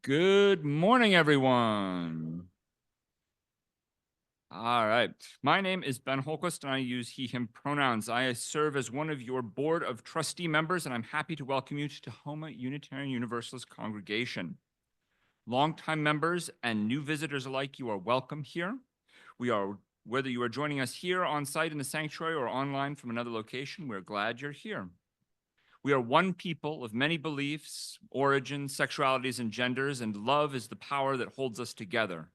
Good morning, everyone. All right. My name is Ben Holquist, and I use he, him pronouns. I serve as one of your board of trustee members, and I'm happy to welcome you to Tahoma Unitarian Universalist congregation. Longtime members and new visitors alike, you are welcome here. Whether you are joining us here on site in the sanctuary or online from another location, we're glad you're here. We are one people of many beliefs, origins, sexualities, and genders, and love is the power that holds us together.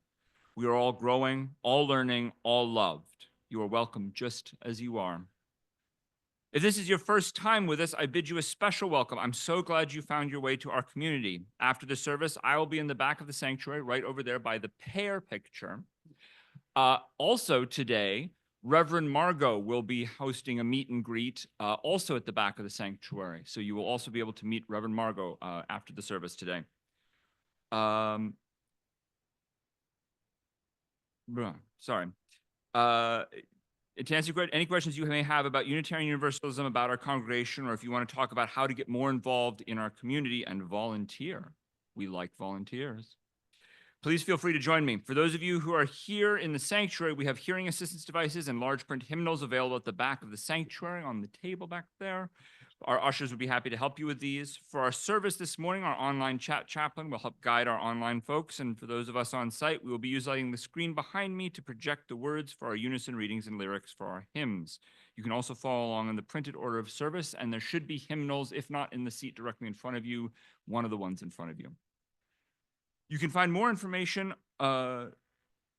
We are all growing, all learning, all loved. You are welcome just as you are. If this is your first time with us, I bid you a special welcome. I'm so glad you found your way to our community. After the service, I will be in the back of the sanctuary, right over there by the pear picture. Also today, Reverend Margot will be hosting a meet and greet also at the back of the sanctuary. So you will also be able to meet Reverend Margot after the service today. Sorry. To answer any questions you may have about Unitarian Universalism, about our congregation, or if you want to talk about how to get more involved in our community and volunteer, we like volunteers. Please feel free to join me. For those of you who are here in the sanctuary, we have hearing assistance devices and large print hymnals available at the back of the sanctuary on the table back there. Our ushers would be happy to help you with these. For our service this morning, our online chat chaplain will help guide our online folks. And for those of us on site, we will be utilizing the screen behind me to project the words for our unison readings and lyrics for our hymns. You can also follow along in the printed order of service, and there should be hymnals, if not in the seat directly in front of you, one of the ones in front of you. You can find more information on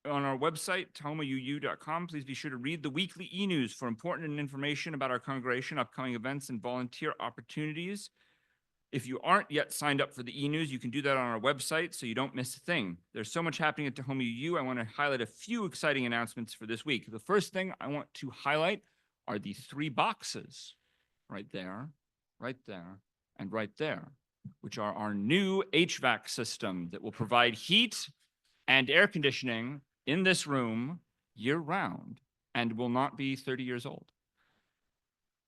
our website, tahomauu.com. Please be sure to read the weekly e-news for important information about our congregation, upcoming events, and volunteer opportunities. If you aren't yet signed up for the e-news, you can do that on our website so you don't miss a thing. There's so much happening at Tahoma UU. I want to highlight a few exciting announcements for this week. The first thing I want to highlight are the 3 boxes right there, and right there, which are our new HVAC system that will provide heat and air conditioning in this room year-round and will not be 30 years old.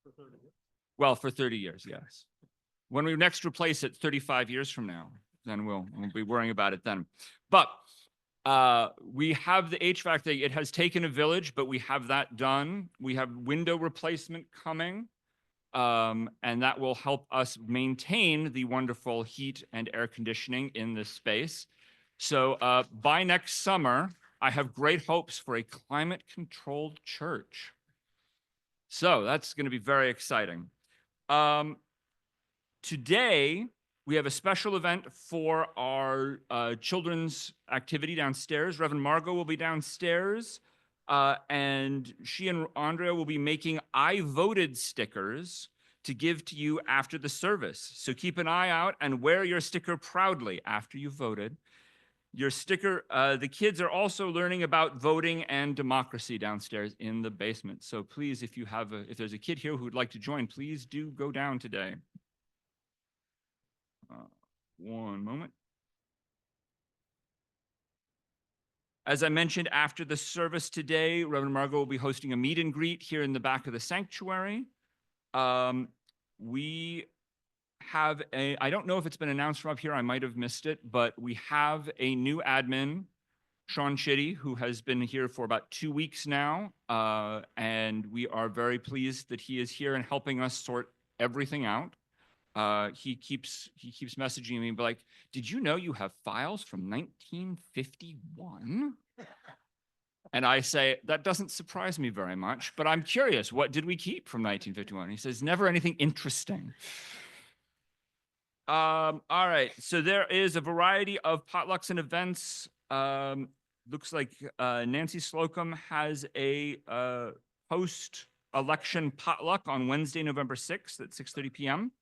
For 30 years? Well, for 30 years, yes. When we next replace it 35 years from now, then we'll be worrying about it then. But we have the HVAC thing. It has taken a village, but we have that done. We have window replacement coming. And that will help us maintain the wonderful heat and air conditioning in this space. So by next summer, I have great hopes for a climate-controlled church. So that's going to be very exciting. Today, we have a special event for our children's activity downstairs. Reverend Margot will be downstairs. And she and Andrea will be making I voted stickers to give to you after the service. So keep an eye out and wear your sticker proudly after you voted. Your sticker, the kids are also learning about voting and democracy downstairs in the basement. So please, if there's a kid here who would like to join, please do go down today. One moment. As I mentioned, after the service today, Reverend Margot will be hosting a meet and greet here in the back of the sanctuary. We have I don't know if it's been announced from up here, I might have missed it, but we have a new admin, Sean Chitty, who has been here for about 2 weeks now. And we are very pleased that he is here and helping us sort everything out. He keeps messaging me like, did you know you have files from 1951? And I say, that doesn't surprise me very much, but I'm curious, what did we keep from 1951? He says, never anything interesting. All right, so there is a variety of potlucks and events. Looks like Nancy Slocum has a post-election potluck on Wednesday, November 6th at 6:30 p.m.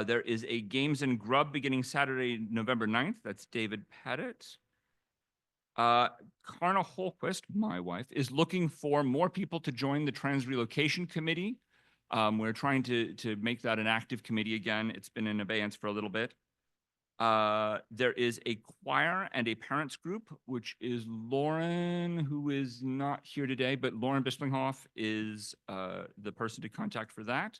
There is a Games and Grub beginning Saturday, November 9th. That's David Pettit. Karna Holquist, my wife, is looking for more people to join the Trans Relocation Committee. We're trying to make that an active committee again. It's been in abeyance for a little bit. There is a choir and a parents group, which is Lauren, who is not here today, but Lauren Bislinghoff is the person to contact for that.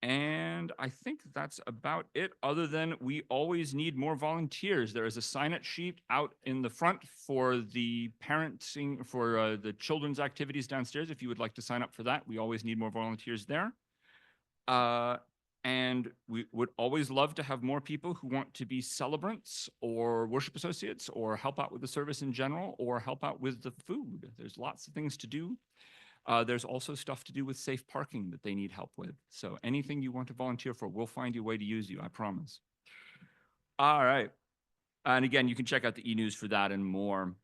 And I think that's about it, other than we always need more volunteers. There is a sign-up sheet out in the front for the parenting, for the children's activities downstairs. If you would like to sign up for that, we always need more volunteers there. And we would always love to have more people who want to be celebrants or worship associates or help out with the service in general or help out with the food. There's lots of things to do. There's also stuff to do with safe parking that they need help with. So anything you want to volunteer for, we'll find you a way to use you, I promise. All right. And again, you can check out the e-news for that and more.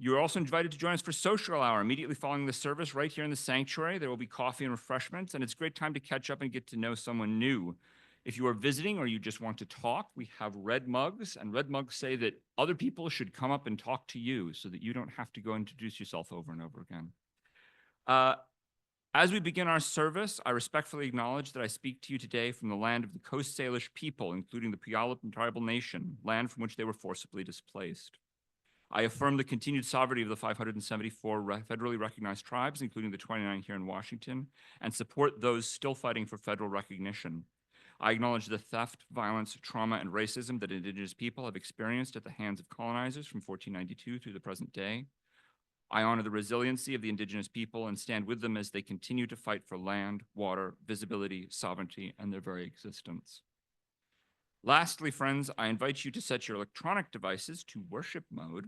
You're also invited to join us for social hour immediately following the service right here in the sanctuary. There will be coffee and refreshments, and it's a great time to catch up and get to know someone new. If you are visiting or you just want to talk, we have red mugs, and red mugs say that other people should come up and talk to you so that you don't have to go introduce yourself over and over again. As we begin our service, I respectfully acknowledge that I speak to you today from the land of the Coast Salish people, including the Puyallup and Tribal Nation, land from which they were forcibly displaced. I affirm the continued sovereignty of the 574 federally recognized tribes, including the 29 here in Washington, and support those still fighting for federal recognition. I acknowledge the theft, violence, trauma, and racism that Indigenous people have experienced at the hands of colonizers from 1492 through the present day. I honor the resiliency of the Indigenous people and stand with them as they continue to fight for land, water, visibility, sovereignty, and their very existence. Lastly, friends, I invite you to set your electronic devices to worship mode.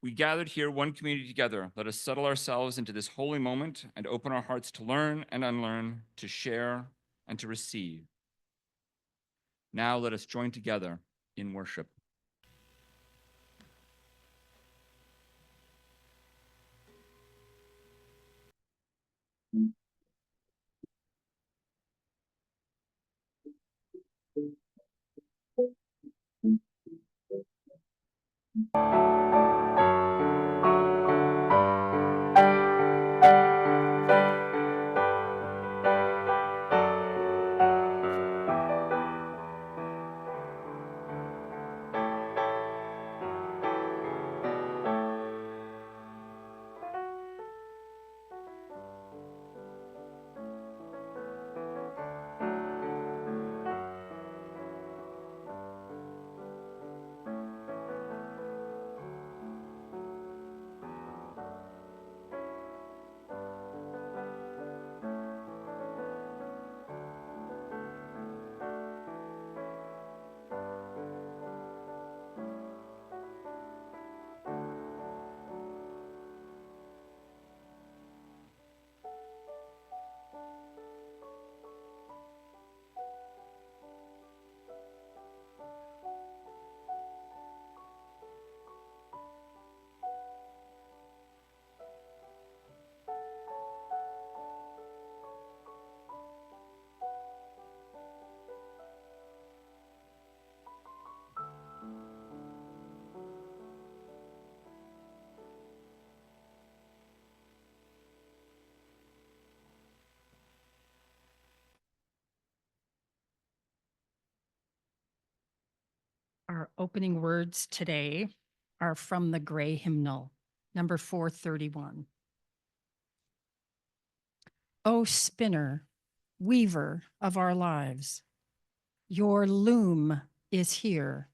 We gathered here, one community together. Let us settle ourselves into this holy moment and open our hearts to learn and unlearn, to share and to receive. Now let us join together in worship. Our opening words today are from the Gray Hymnal, number 431. O spinner, weaver of our lives, your loom is here.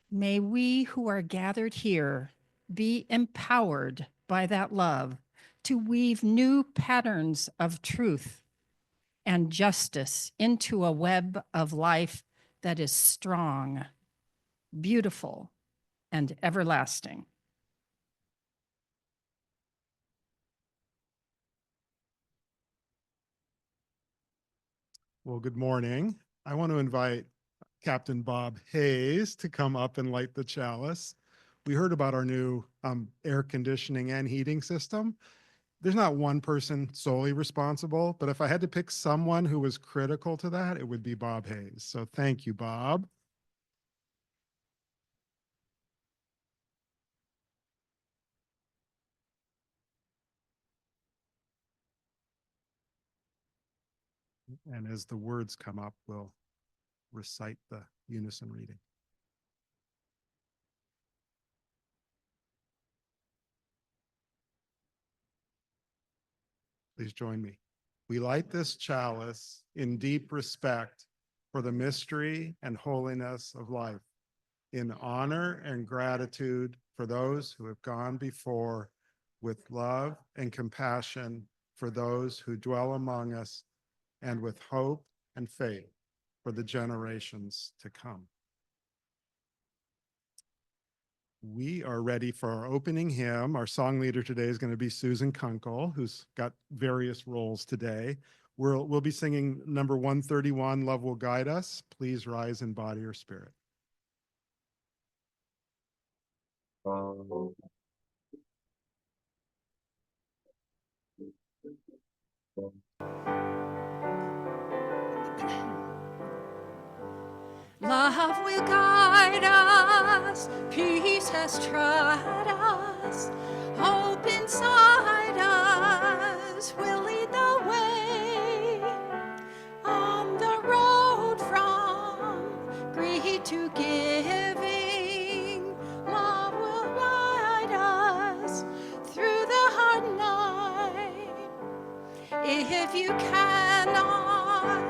May we who are gathered here be empowered by that love to weave new patterns of truth and justice into a web of life that is strong, beautiful, and everlasting. Well, good morning. I want to invite Captain Bob Hayes to come up and light the chalice. We heard about our new air conditioning and heating system. There's not one person solely responsible, but if I had to pick someone who was critical to that, it would be Bob Hayes. So thank you, Bob. And as the words come up, we'll recite the unison reading. Please join me. We light this chalice in deep respect for the mystery and holiness of life, in honor and gratitude for those who have gone before, with love and compassion for those who dwell among us, and with hope and faith for the generations to come. We are ready for our opening hymn. Our song leader today is going to be Susan Kunkel, who's got various roles today. We'll be singing number 131, Love Will Guide Us. Please rise in body or spirit. Love will guide us, peace has trod us, hope inside us will lead the way. On the road from greed to giving, love will guide us through the hard night. If you cannot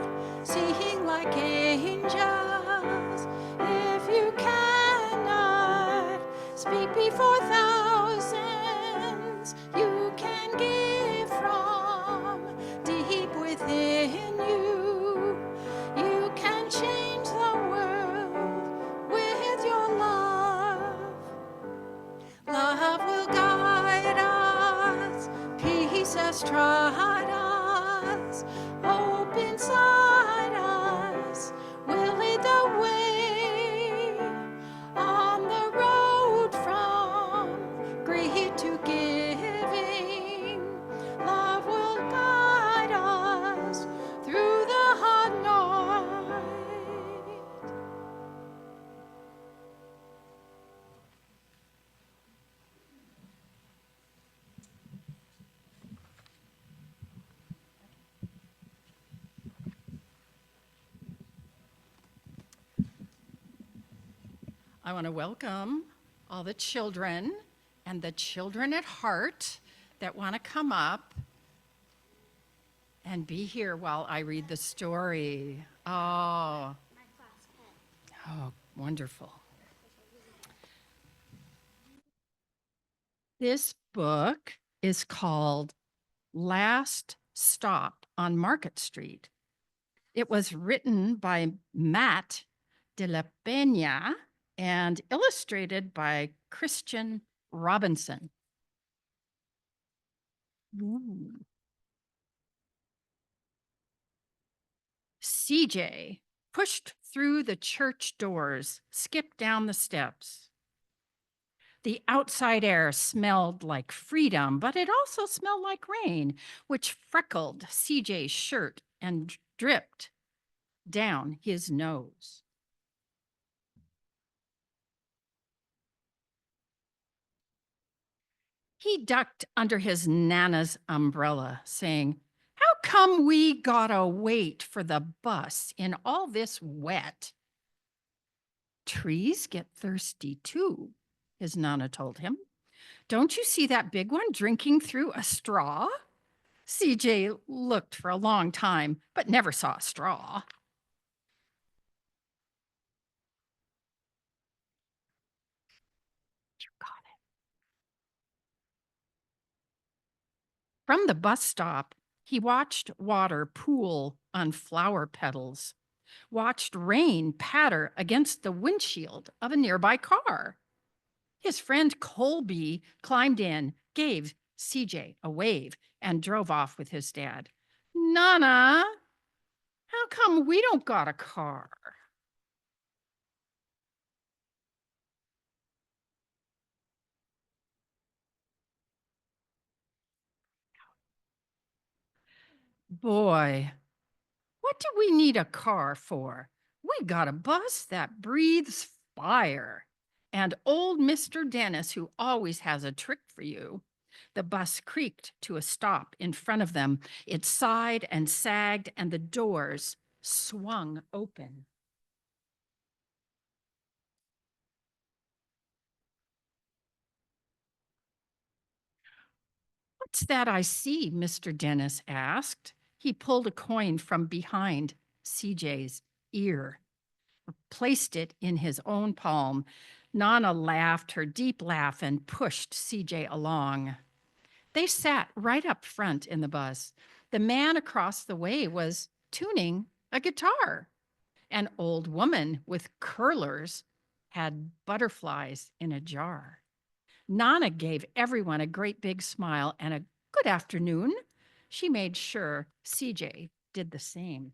sing like angels, if you cannot speak before thousands, you can give from deep within you. You can change the world with your love. Love will guide us, peace has trod us, hope inside us will lead the way. On the road from greed to giving, love will guide us through the hard night. I want to welcome all the children and the children at heart that want to come up and be here while I read the story. Oh, wonderful. This book is called Last Stop on Market Street. It was written by Matt de la Peña and illustrated by Christian Robinson. Ooh. CJ pushed through the church doors, skipped down the steps. The outside air smelled like freedom, but it also smelled like rain, which freckled CJ's shirt and dripped down his nose. He ducked under his Nana's umbrella, saying, "How come we gotta wait for the bus in all this wet?" "Trees get thirsty too," his Nana told him. "Don't you see that big one drinking through a straw?" CJ looked for a long time, but never saw a straw. You got it. From the bus stop, he watched water pool on flower petals, watched rain patter against the windshield of a nearby car. His friend Colby climbed in, gave CJ a wave, and drove off with his dad. "Nana, how come we don't got a car?" "Boy, what do we need a car for? We got a bus that breathes fire. And old Mr. Dennis, who always has a trick for you." The bus creaked to a stop in front of them. It sighed and sagged, and the doors swung open. "What's that I see?" Mr. Dennis asked. He pulled a coin from behind CJ's ear, placed it in his own palm. Nana laughed her deep laugh and pushed CJ along. They sat right up front in the bus. The man across the way was tuning a guitar. An old woman with curlers had butterflies in a jar. Nana gave everyone a great big smile and a good afternoon. She made sure CJ did the same.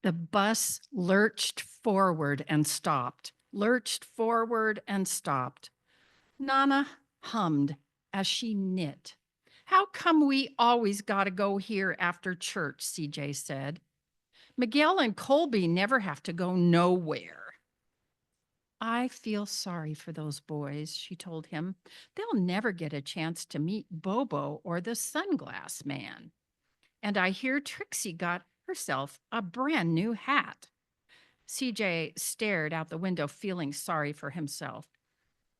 The bus lurched forward and stopped, lurched forward and stopped. Nana hummed as she knit. How come we always gotta go here after church, CJ said. Miguel and Colby never have to go nowhere. I feel sorry for those boys, she told him. They'll never get a chance to meet Bobo or the sunglass man. And I hear Trixie got herself a brand new hat. CJ stared out the window, feeling sorry for himself.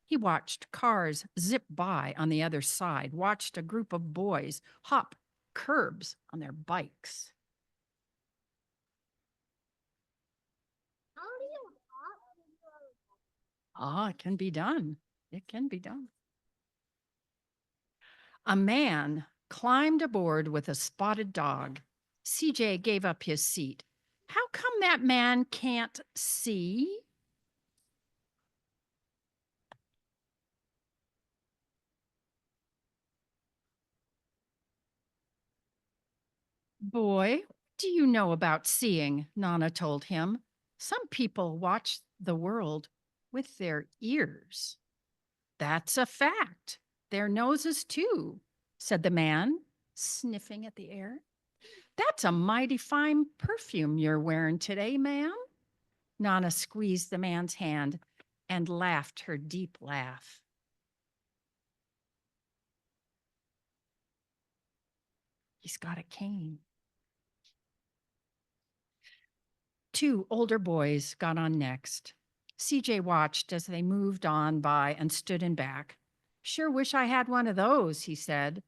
He watched cars zip by on the other side, watched a group of boys hop curbs on their bikes. Ah, it can be done. It can be done. A man climbed aboard with a spotted dog. CJ gave up his seat. How come that man can't see? Boy, what do you know about seeing? Nana told him. Some people watch the world with their ears. That's a fact. Their noses, too, said the man, sniffing at the air. That's a mighty fine perfume you're wearing today, ma'am. Nana squeezed the man's hand and laughed her deep laugh. He's got a cane. Two older boys got on next. CJ watched as they moved on by and stood in back. Sure wish I had one of those, he said.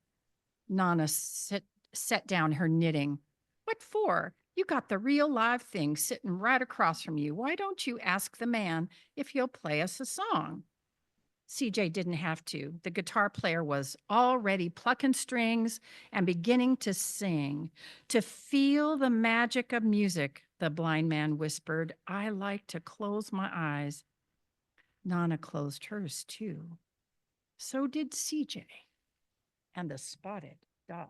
Nana set down her knitting. What for? You got the real live thing sitting right across from you. Why don't you ask the man if he'll play us a song? CJ didn't have to. The guitar player was already plucking strings and beginning to sing. To feel the magic of music, the blind man whispered, I like to close my eyes. Nana closed hers too. So did CJ and the spotted dog.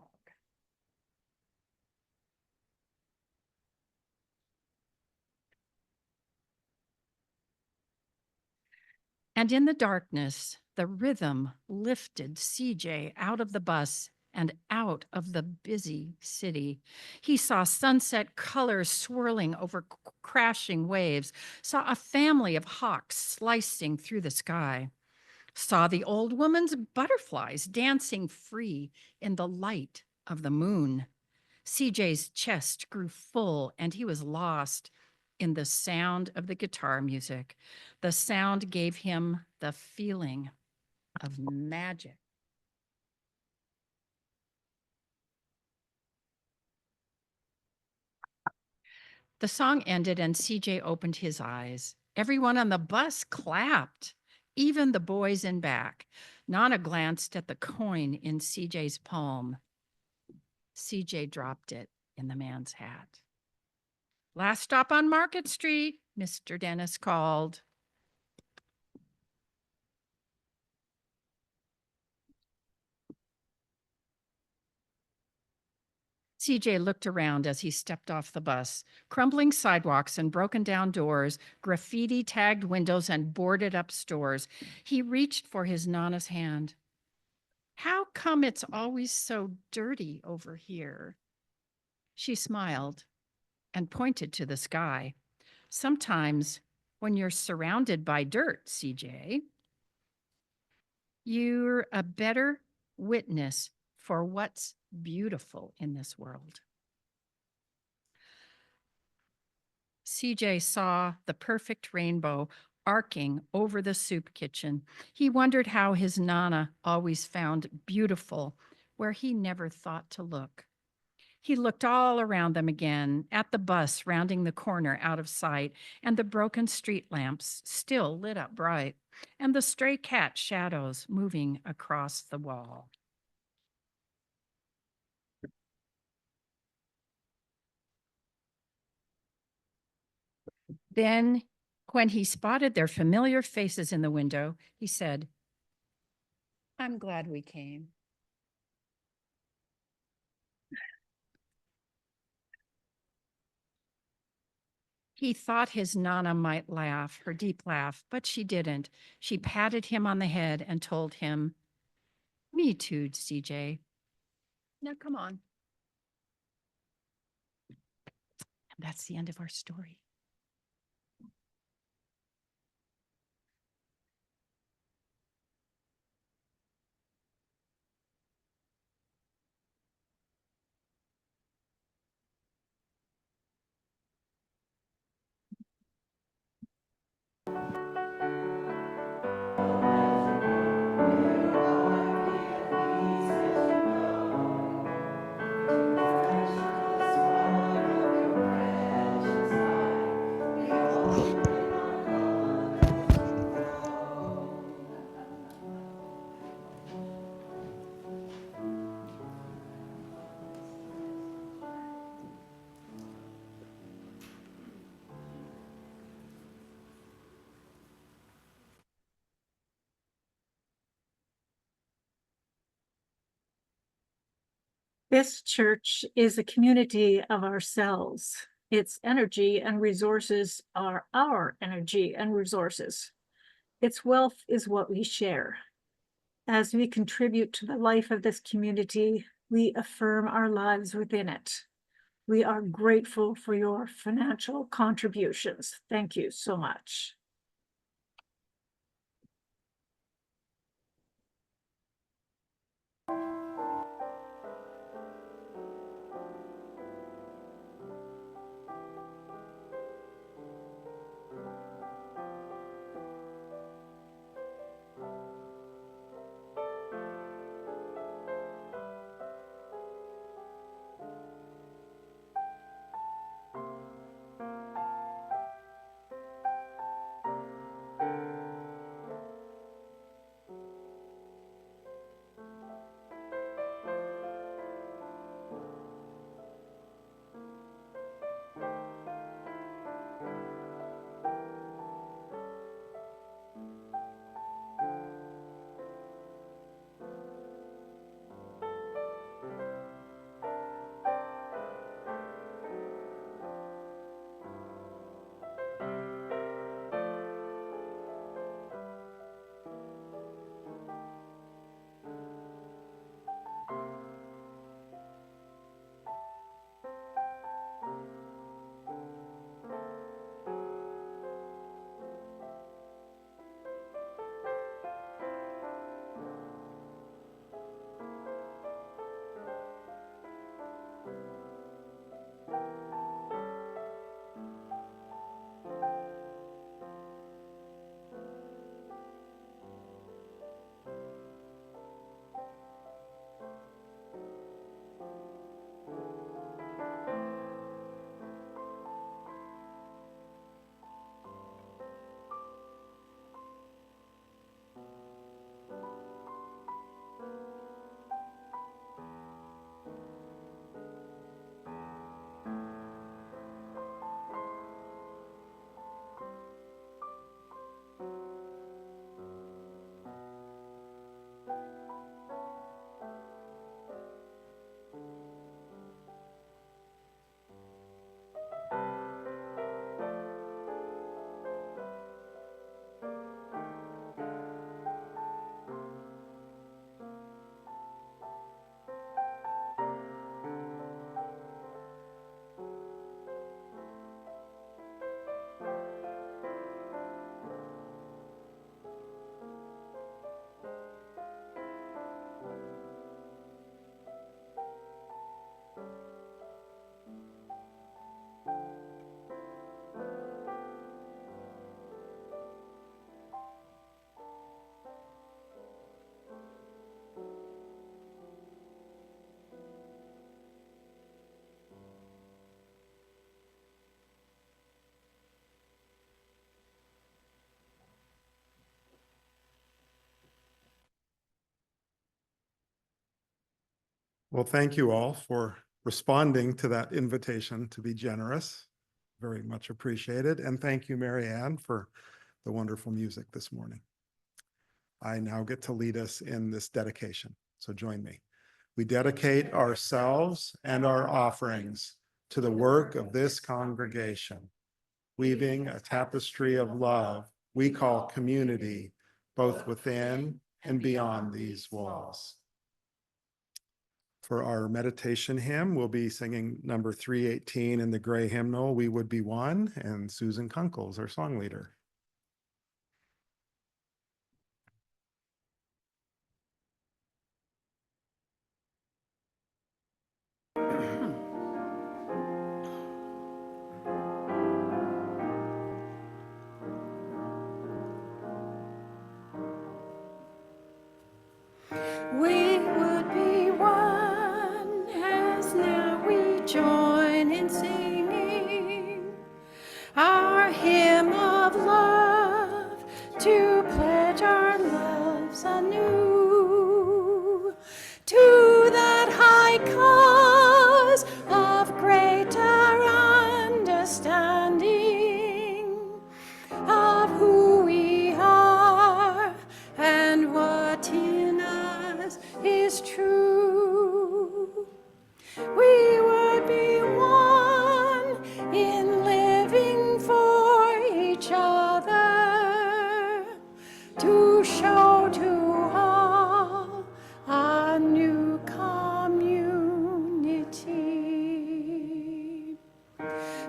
And in the darkness, the rhythm lifted CJ out of the bus and out of the busy city. He saw sunset colors swirling over crashing waves, saw a family of hawks slicing through the sky, saw the old woman's butterflies dancing free in the light of the moon. CJ's chest grew full and he was lost in the sound of the guitar music. The sound gave him the feeling of magic. The song ended and CJ opened his eyes. Everyone on the bus clapped, even the boys in back. Nana glanced at the coin in CJ's palm. CJ dropped it in the man's hat. Last stop on Market Street, Mr. Dennis called. CJ looked around as he stepped off the bus. Crumbling sidewalks and broken down doors, graffiti tagged windows and boarded up stores. He reached for his Nana's hand. How come it's always so dirty over here? She smiled and pointed to the sky. Sometimes when you're surrounded by dirt, CJ, you're a better witness for what's beautiful in this world. CJ saw the perfect rainbow arcing over the soup kitchen. He wondered how his Nana always found beautiful where he never thought to look. He looked all around them again, at the bus rounding the corner out of sight, and the broken street lamps still lit up bright, and the stray cat shadows moving across the wall. Then, when he spotted their familiar faces in the window, he said, "I'm glad we came." He thought his Nana might laugh, her deep laugh, but she didn't. She patted him on the head and told him, "Me too, CJ. Now come on." And that's the end of our story. This church is a community of ourselves. Its energy and resources are our energy and resources. Its wealth is what we share. As we contribute to the life of this community, we affirm our lives within it. We are grateful for your financial contributions. Thank you so much. Well, thank you all for responding to that invitation to be generous. Very much appreciated. And thank you, Mary Ann, for the wonderful music this morning. I now get to lead us in this dedication. So join me. We dedicate ourselves and our offerings to the work of this congregation, weaving a tapestry of love we call community, both within and beyond these walls. For our meditation hymn, we'll be singing number 318 in the gray hymnal, We Would Be One, and Susan Kunkel's our song leader. We would be one as now we join in singing our hymn of love to pledge our loves anew to that high cause of greater understanding of who we are and what in us is true. We would be one in living for each other to show to all a new community.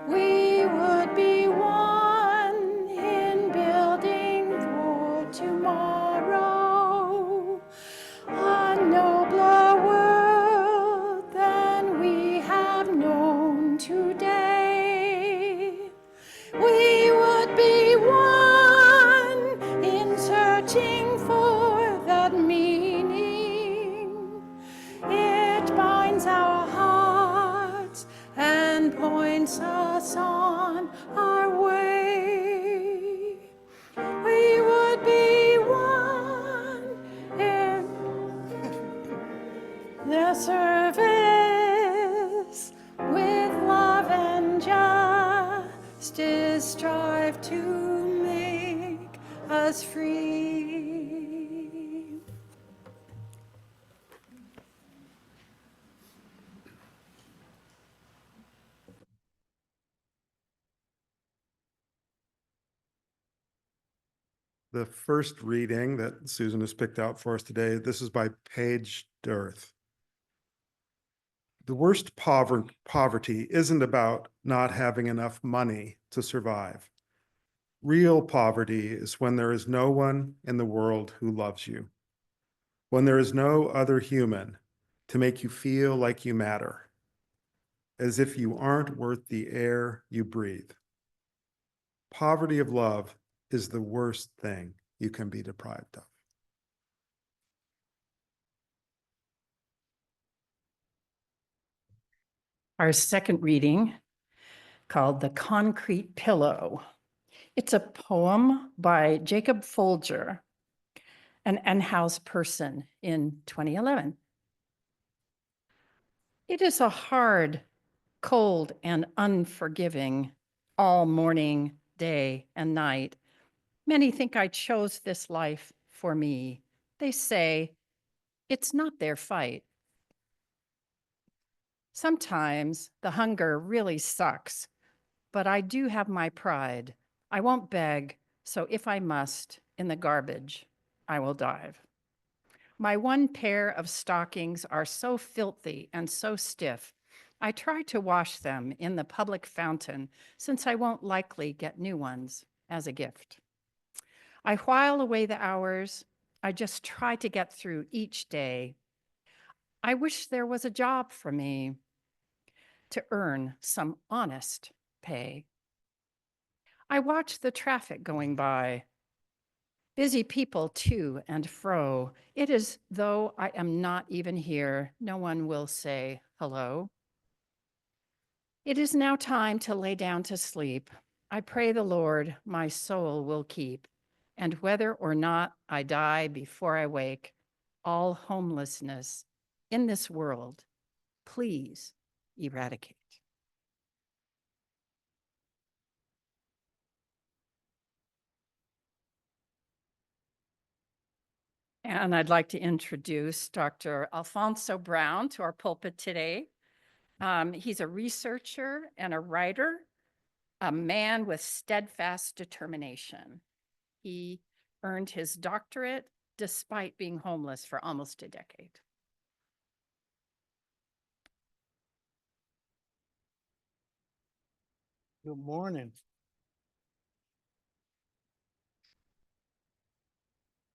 We would be one in building for tomorrow a nobler world than we have known today. We would be one in searching for that meaning. It binds our hearts and points us on our way. We would be one in the service with love and justice, strive to make us free. The first reading that Susan has picked out for us today, this is by Paige Dearth. The worst poverty isn't about not having enough money to survive. Real poverty is when there is no one in the world who loves you, when there is no other human to make you feel like you matter, as if you aren't worth the air you breathe. Poverty of love is the worst thing you can be deprived of. Our second reading, called The Concrete Pillow. It's a poem by Jacob Folger, an unhoused person in 2011. It is a hard, cold, and unforgiving all morning, day, and night. Many think I chose this life for me. They say it's not their fight. Sometimes the hunger really sucks, but I do have my pride. I won't beg, so if I must, in the garbage, I will dive. My one pair of stockings are so filthy and so stiff, I try to wash them in the public fountain since I won't likely get new ones as a gift. I while away the hours. I just try to get through each day. I wish there was a job for me to earn some honest pay. I watch the traffic going by, busy people to and fro. It is though I am not even here, no one will say hello. It is now time to lay down to sleep. I pray the Lord my soul will keep, and whether or not I die before I wake, all homelessness in this world please eradicate. And I'd like to introduce Dr. Alfonso Brown to our pulpit today. He's a researcher and a writer, a man with steadfast determination. He earned his doctorate despite being homeless for almost a decade. Good morning.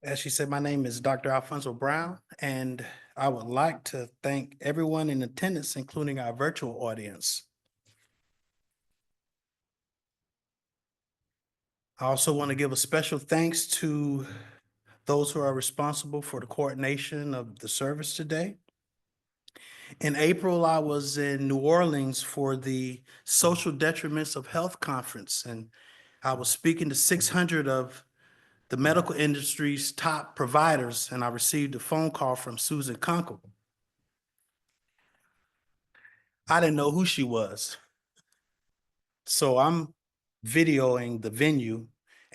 As she said, my name is Dr. Alfonso Brown, and I would like to thank everyone in attendance, including our virtual audience. I also want to give a special thanks to those who are responsible for the coordination of the service today. In April, I was in New Orleans for the Social Detriments of Health Conference, and I was speaking to 600 of the medical industry's top providers, and I received a phone call from Susan Kunkel. I didn't know who she was. So I'm videoing the venue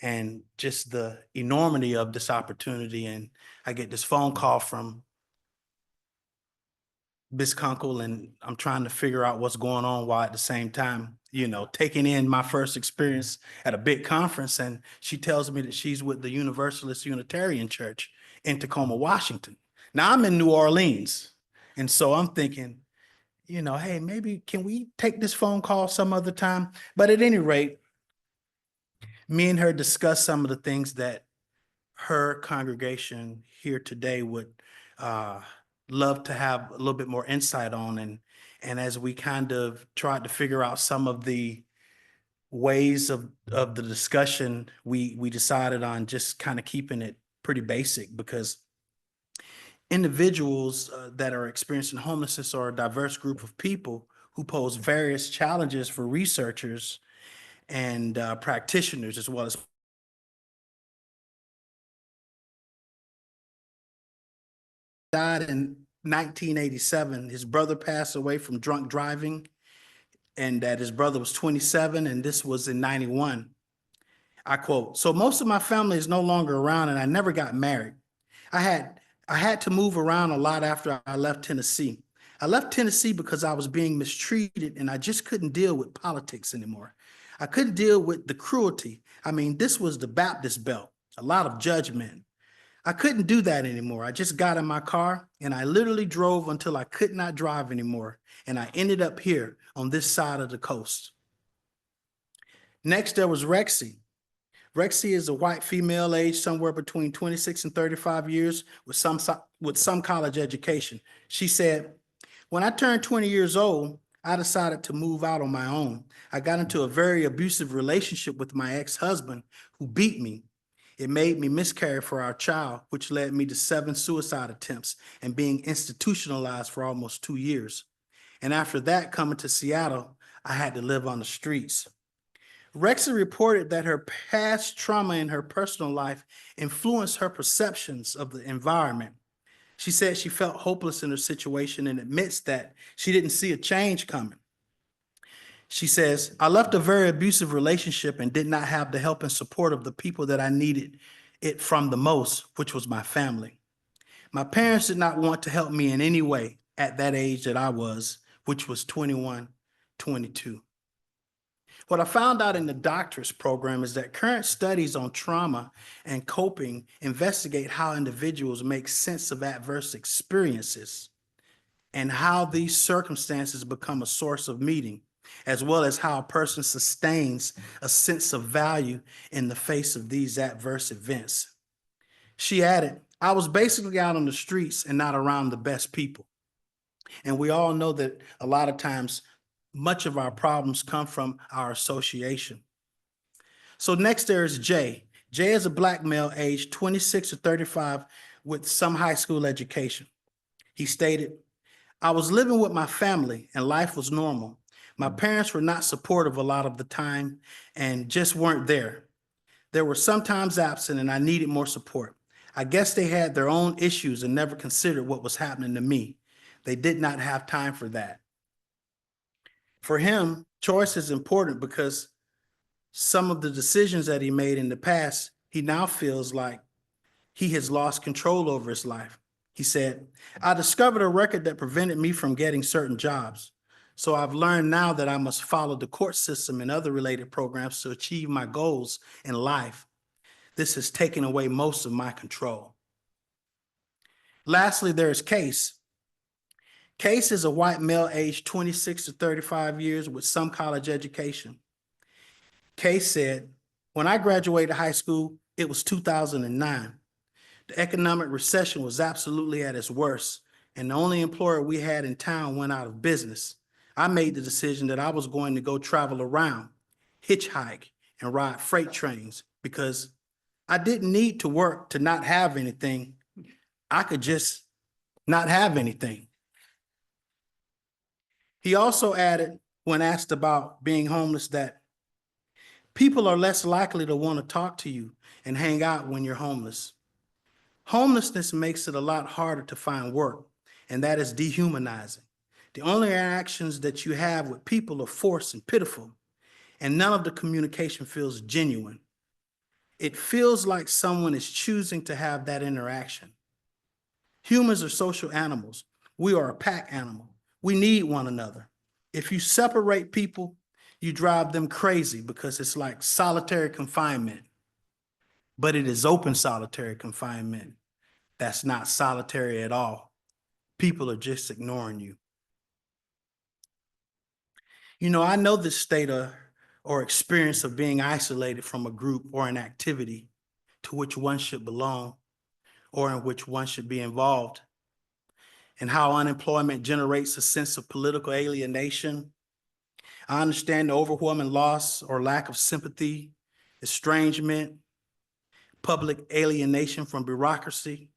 and just the enormity of this opportunity. And I get this phone call from Ms. Kunkel, and I'm trying to figure out what's going on while at the same time, taking in my first experience at a big conference. And she tells me that she's with the Universalist Unitarian Church in Tacoma, Washington. Now I'm in New Orleans. And so I'm thinking, hey, maybe can we take this phone call some other time? But at any rate, me and her discussed some of the things that her congregation here today would love to have a little bit more insight on. And as we kind of tried to figure out some of the ways of the discussion, we decided on just kind of keeping it pretty basic, because individuals that are experiencing homelessness are a diverse group of people who pose various challenges for researchers and practitioners, as well as died in 1987. His brother passed away from drunk driving, and that his brother was 27, and this was in 91. I quote, "So most of my family is no longer around, and I never got married. I had to move around a lot after I left Tennessee. I left Tennessee because I was being mistreated, and I just couldn't deal with politics anymore. I couldn't deal with the cruelty. I mean, this was the Baptist Belt, a lot of judgment. I couldn't do that anymore. I just got in my car and I literally drove until I could not drive anymore. And I ended up here on this side of the coast." Next, there was Rexy. Rexy is a white female aged somewhere between 26 and 35 years with some college education. She said, "When I turned 20 years old, I decided to move out on my own. I got into a very abusive relationship with my ex-husband who beat me. It made me miscarry for our child, which led me to 7 suicide attempts and being institutionalized for almost 2 years. And after that, coming to Seattle, I had to live on the streets." Rexy reported that her past trauma in her personal life influenced her perceptions of the environment. She said she felt hopeless in her situation and admits that she didn't see a change coming. She says, "I left a very abusive relationship and did not have the help and support of the people that I needed it from the most, which was my family. My parents did not want to help me in any way at that age that I was, which was 21, 22. What I found out in the doctorate program is that current studies on trauma and coping investigate how individuals make sense of adverse experiences and how these circumstances become a source of meaning, as well as how a person sustains a sense of value in the face of these adverse events." She added, "I was basically out on the streets and not around the best people." And we all know that a lot of times, much of our problems come from our association. So next there is Jay. Jay is a Black male aged 26 to 35 with some high school education. He stated, "I was living with my family and life was normal. My parents were not supportive a lot of the time and just weren't there. They were sometimes absent and I needed more support. I guess they had their own issues and never considered what was happening to me. They did not have time for that. For him, choice is important because some of the decisions that he made in the past, he now feels like he has lost control over his life. He said, I discovered a record that prevented me from getting certain jobs. So I've learned now that I must follow the court system and other related programs to achieve my goals in life. This has taken away most of my control. Lastly, there is Case. Case is a white male aged 26 to 35 years with some college education. Case said, when I graduated high school, it was 2009. The economic recession was absolutely at its worst, and the only employer we had in town went out of business. I made the decision that I was going to go travel around, hitchhike, and ride freight trains because I didn't need to work to not have anything. I could just not have anything. He also added, when asked about being homeless, that people are less likely to want to talk to you and hang out when you're homeless. Homelessness makes it a lot harder to find work, and that is dehumanizing. The only interactions that you have with people are forced and pitiful, and none of the communication feels genuine. It feels like someone is choosing to have that interaction. Humans are social animals. We are a pack animal. We need one another. If you separate people, you drive them crazy because it's like solitary confinement. But it is open solitary confinement. That's not solitary at all. People are just ignoring you. You know, I know this state or experience of being isolated from a group or an activity to which one should belong or in which one should be involved, and how unemployment generates a sense of political alienation. I understand the overwhelming loss or lack of sympathy, estrangement, public alienation from bureaucracy,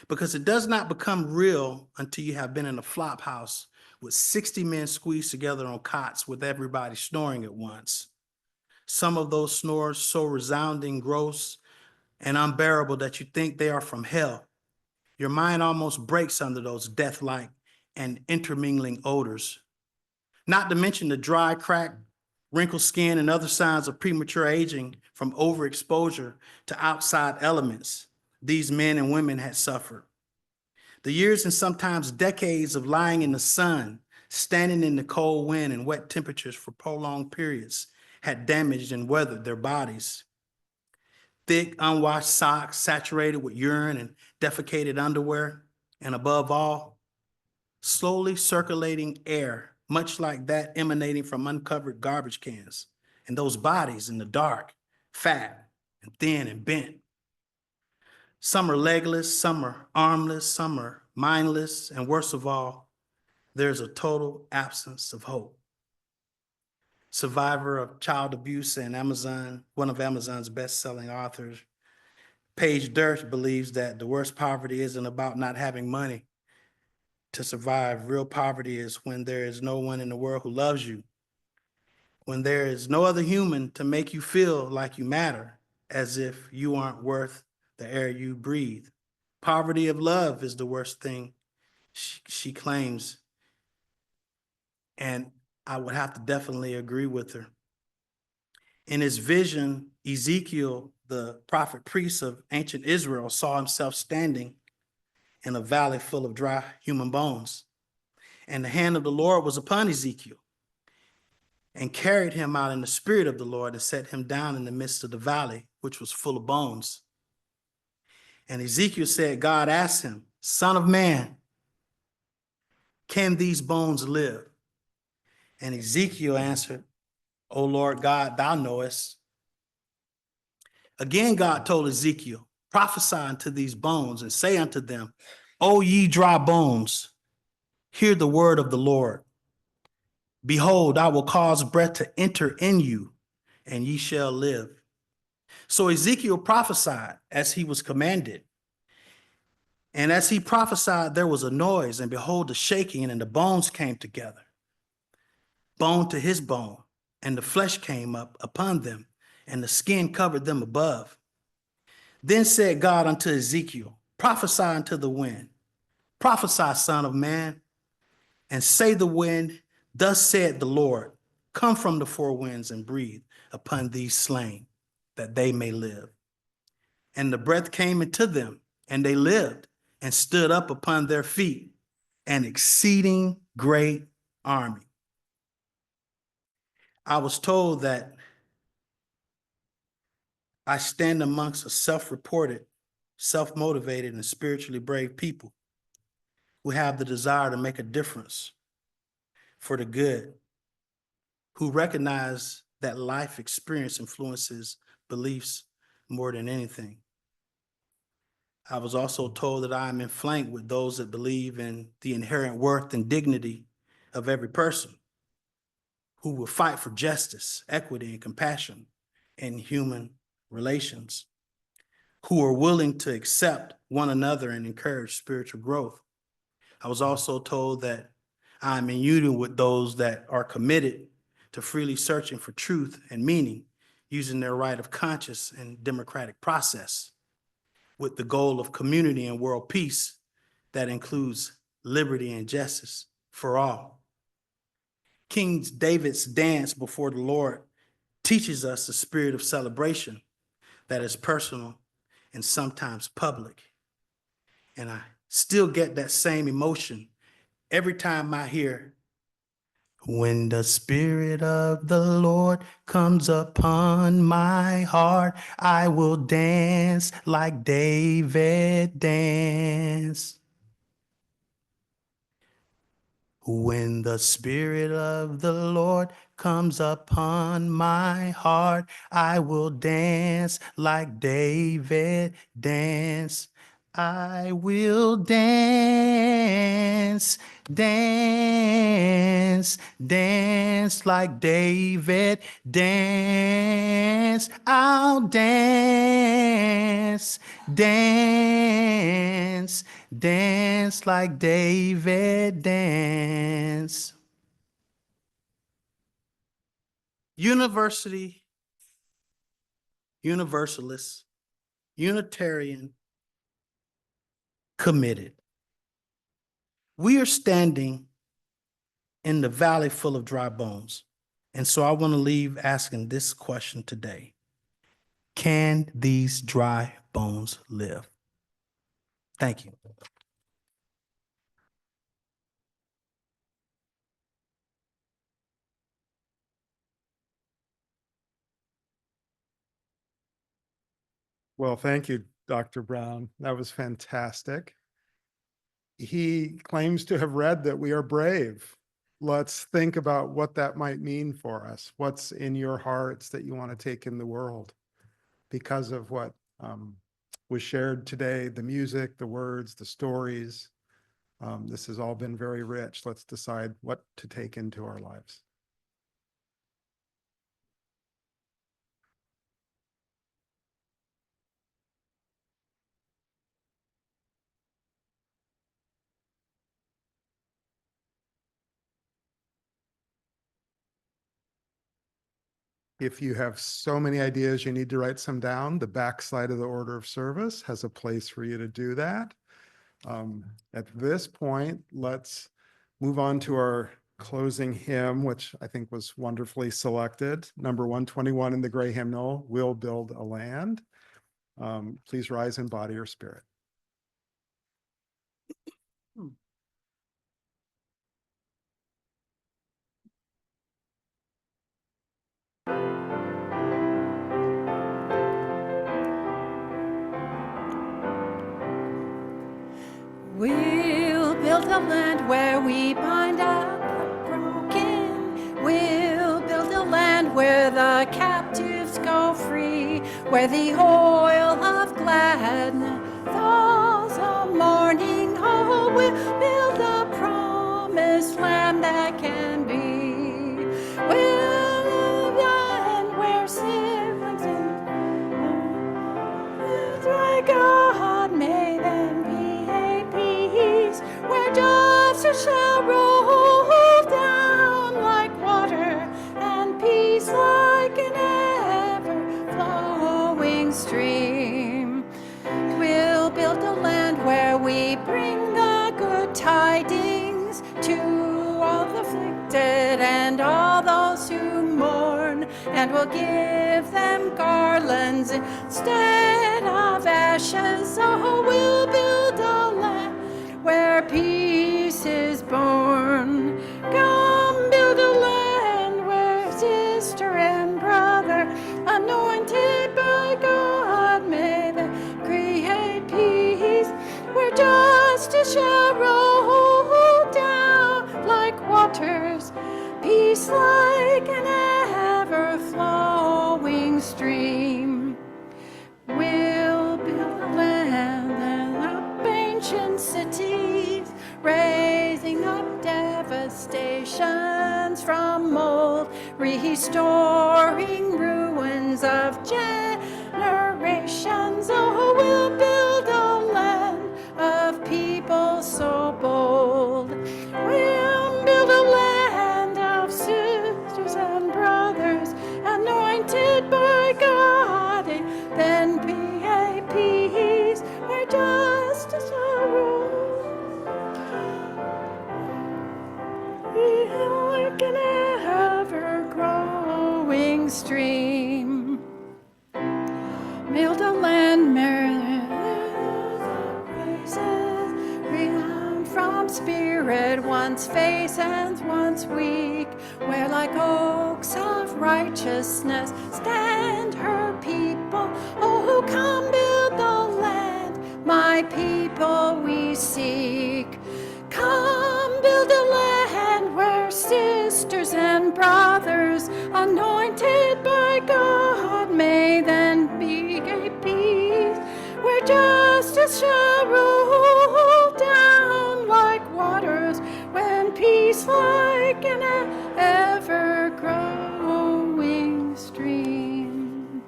because it does not become real until you have been in a flop house with 60 men squeezed together on cots with everybody snoring at once. Some of those snores so resounding, gross, and unbearable that you think they are from hell. Your mind almost breaks under those death-like and intermingling odors. Not to mention the dry, cracked, wrinkled skin and other signs of premature aging from overexposure to outside elements these men and women had suffered. The years and sometimes decades of lying in the sun, standing in the cold wind and wet temperatures for prolonged periods had damaged and weathered their bodies. Thick, unwashed socks saturated with urine and defecated underwear, and above all, slowly circulating air, much like that emanating from uncovered garbage cans, and those bodies in the dark, fat and thin and bent. Some are legless, some are armless, some are mindless, and worst of all, there's a total absence of hope. Survivor of child abuse and one of Amazon's best-selling authors, Paige Dirch, believes that the worst poverty isn't about not having money to survive. Real poverty is when there is no one in the world who loves you, when there is no other human to make you feel like you matter, as if you aren't worth the air you breathe. Poverty of love is the worst thing, she claims, and I would have to definitely agree with her. In his vision, Ezekiel, the prophet priest of ancient Israel, saw himself standing in a valley full of dry human bones. And the hand of the Lord was upon Ezekiel and carried him out in the spirit of the Lord and set him down in the midst of the valley, which was full of bones. And Ezekiel said, God asked him, Son of man, can these bones live? And Ezekiel answered, O Lord God, thou knowest. Again, God told Ezekiel, prophesy unto these bones and say unto them, O ye dry bones, hear the word of the Lord. Behold, I will cause breath to enter in you, and ye shall live. So Ezekiel prophesied as he was commanded. And as he prophesied, there was a noise, and behold, a shaking, and the bones came together, bone to his bone, and the flesh came up upon them, and the skin covered them above. Then said God unto Ezekiel, prophesy unto the wind, Prophesy, son of man, and say the wind, thus said the Lord, come from the four winds and breathe upon these slain, that they may live. And the breath came into them, and they lived and stood up upon their feet, an exceeding great army. I was told that I stand amongst a self-reported, self-motivated, and spiritually brave people who have the desire to make a difference for the good, who recognize that life experience influences beliefs more than anything. I was also told that I am in flank with those that believe in the inherent worth and dignity of every person, who will fight for justice, equity, and compassion in human relations, who are willing to accept one another and encourage spiritual growth. I was also told that I'm in union with those that are committed to freely searching for truth and meaning, using their right of conscience and democratic process, with the goal of community and world peace that includes liberty and justice for all. King David's dance before the Lord teaches us the spirit of celebration that is personal and sometimes public. And I still get that same emotion every time I hear, when the Spirit of the Lord comes upon my heart, I will dance like David danced. When the Spirit of the Lord comes upon my heart, I will dance like David danced. I will dance, dance, dance like David danced. I'll dance, dance, dance like David danced. University, Universalist, Unitarian, committed. We are standing in the valley full of dry bones. And so I want to leave asking this question today. Can these dry bones live? Thank you. Well, thank you, Dr. Brown. That was fantastic. He claims to have read that we are brave. Let's think about what that might mean for us. What's in your hearts that you want to take in the world because of what was shared today, the music, the words, the stories. This has all been very rich. Let's decide what to take into our lives. If you have so many ideas, you need to write some down. The back side of the order of service has a place for you to do that. At this point, let's move on to our closing hymn, which I think was wonderfully selected. Number 121 in the gray hymnal, We'll Build a Land. Please rise in body or spirit. We'll build a land where we bind up the broken. We'll build a land where the captives go free, where the oil of gladness falls on morning. Oh, we'll build a promised land that can be. We'll build a land where siblings and thy God may then be a peace, where justice shall roll down like water, and peace like an ever-flowing stream. We'll build a land where we bring the good will give them garlands instead of ashes. Oh, we'll build a land where peace is born. Come build a land where sister and brother, anointed by God, may they create peace, where justice shall roll down like waters, peace like an ever-flowing stream. We'll build a land and up ancient cities, raising up devastations from mold, restoring ruins of generations. Oh, we'll build a land of people so bold. We'll build a land of sisters and brothers, anointed by God, then be a peace where justice arose. Be like an ever-growing stream. Build a land, praises, freedom from spirit, once face and once weak, where like oaks of righteousness stand her people. Oh, come build the land, my people we seek. Come build a land where sisters and brothers, anointed by God, may then be a peace, where justice shall roll down like waters, when peace like an ever-growing stream.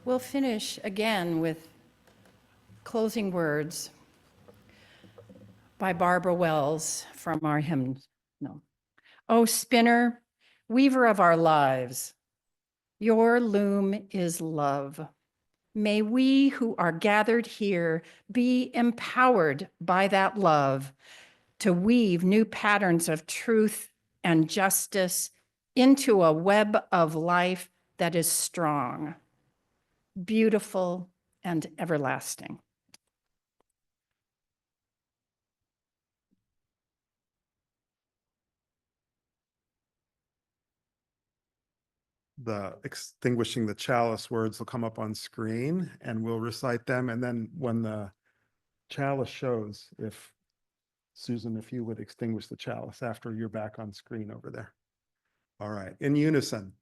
We'll finish again with closing words by Barbara Wells from our hymn. No. O spinner, weaver of our lives, your loom is love. May we who are gathered here be empowered by that love to weave new patterns of truth and justice into a web of life that is strong, beautiful, and everlasting. The extinguishing the chalice words will come up on screen and we'll recite them. And then when the chalice shows, if Susan, if you would extinguish the chalice after you're back on screen over there. All right, in unison,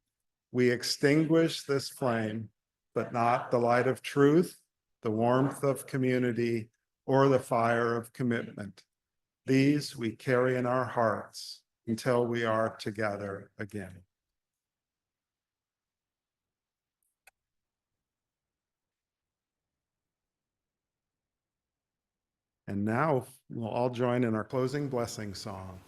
we extinguish this flame, but not the light of truth, the warmth of community, or the fire of commitment. These we carry in our hearts until we are together again. And now we'll all join in our closing blessing song.